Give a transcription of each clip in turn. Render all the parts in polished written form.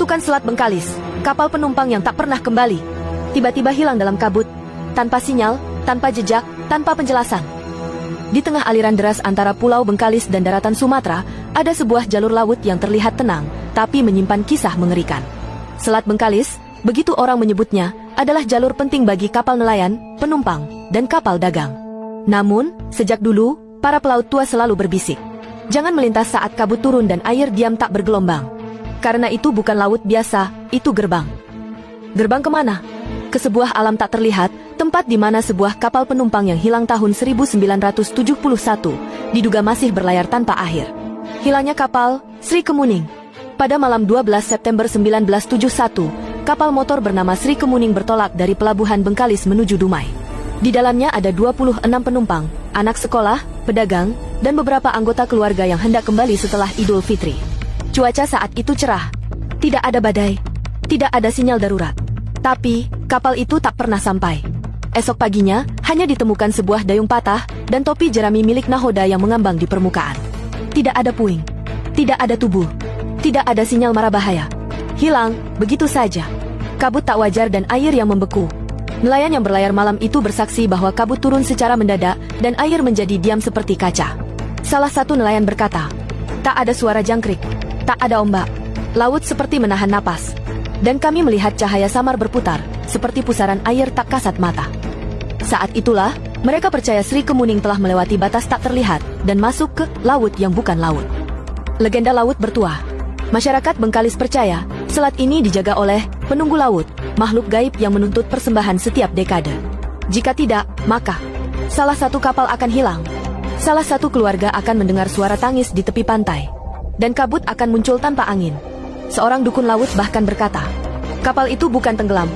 Pasukan Selat Bengkalis, kapal penumpang yang tak pernah kembali, tiba-tiba hilang dalam kabut, tanpa sinyal, tanpa jejak, tanpa penjelasan. Di tengah aliran deras antara Pulau Bengkalis dan daratan Sumatera, ada sebuah jalur laut yang terlihat tenang, tapi menyimpan kisah mengerikan. Selat Bengkalis, begitu orang menyebutnya, adalah jalur penting bagi kapal nelayan, penumpang, dan kapal dagang. Namun, sejak dulu, para pelaut tua selalu berbisik, jangan melintas saat kabut turun dan air diam tak bergelombang. Karena itu bukan laut biasa, itu gerbang. Gerbang kemana? Ke sebuah alam tak terlihat, tempat di mana sebuah kapal penumpang yang hilang tahun 1971, diduga masih berlayar tanpa akhir. Hilangnya kapal, Sri Kemuning. Pada malam 12 September 1971, kapal motor bernama Sri Kemuning bertolak dari pelabuhan Bengkalis menuju Dumai. Di dalamnya ada 26 penumpang, anak sekolah, pedagang, dan beberapa anggota keluarga yang hendak kembali setelah Idul Fitri. Cuaca saat itu cerah. Tidak ada badai. Tidak ada sinyal darurat. Tapi, kapal itu tak pernah sampai. Esok paginya, hanya ditemukan sebuah dayung patah dan topi jerami milik nahoda yang mengambang di permukaan. Tidak ada puing. Tidak ada tubuh. Tidak ada sinyal mara bahaya. Hilang, begitu saja. Kabut tak wajar dan air yang membeku. Nelayan yang berlayar malam itu bersaksi bahwa kabut turun secara mendadak dan air menjadi diam seperti kaca. Salah satu nelayan berkata, "Tak ada suara jangkrik. Tak ada ombak. Laut seperti menahan napas. Dan kami melihat cahaya samar berputar, seperti pusaran air tak kasat mata." Saat itulah, mereka percaya Sri Kemuning telah melewati batas tak terlihat dan masuk ke laut yang bukan laut. Legenda laut bertuah. Masyarakat Bengkalis percaya, selat ini dijaga oleh penunggu laut, makhluk gaib yang menuntut persembahan setiap dekade. Jika tidak, maka salah satu kapal akan hilang. Salah satu keluarga akan mendengar suara tangis di tepi pantai. Dan kabut akan muncul tanpa angin. Seorang dukun laut bahkan berkata, kapal itu bukan tenggelam,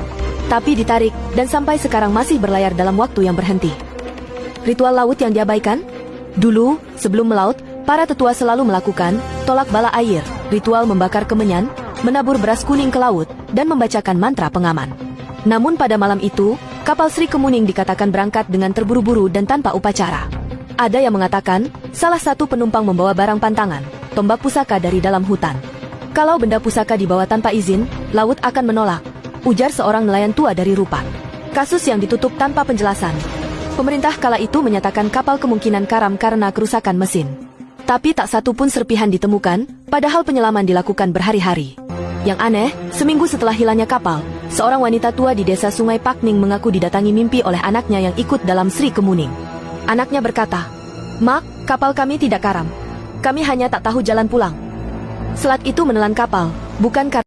tapi ditarik, dan sampai sekarang masih berlayar dalam waktu yang berhenti. Ritual laut yang diabaikan? Dulu, sebelum melaut, para tetua selalu melakukan tolak bala air, ritual membakar kemenyan, menabur beras kuning ke laut, dan membacakan mantra pengaman. Namun pada malam itu, kapal Sri Kemuning dikatakan berangkat dengan terburu-buru dan tanpa upacara. Ada yang mengatakan, salah satu penumpang membawa barang pantangan, tombak pusaka dari dalam hutan. Kalau benda pusaka dibawa tanpa izin, laut akan menolak, ujar seorang nelayan tua dari Rupan. Kasus yang ditutup tanpa penjelasan. Pemerintah kala itu menyatakan kapal kemungkinan karam karena kerusakan mesin. Tapi tak satu pun serpihan ditemukan, padahal penyelaman dilakukan berhari-hari. Yang aneh, seminggu setelah hilangnya kapal, seorang wanita tua di desa Sungai Pakning mengaku didatangi mimpi oleh anaknya yang ikut dalam Sri Kemuning. Anaknya berkata, "Mak, kapal kami tidak karam. Kami hanya tak tahu jalan pulang." Selat itu menelan kapal, bukan karena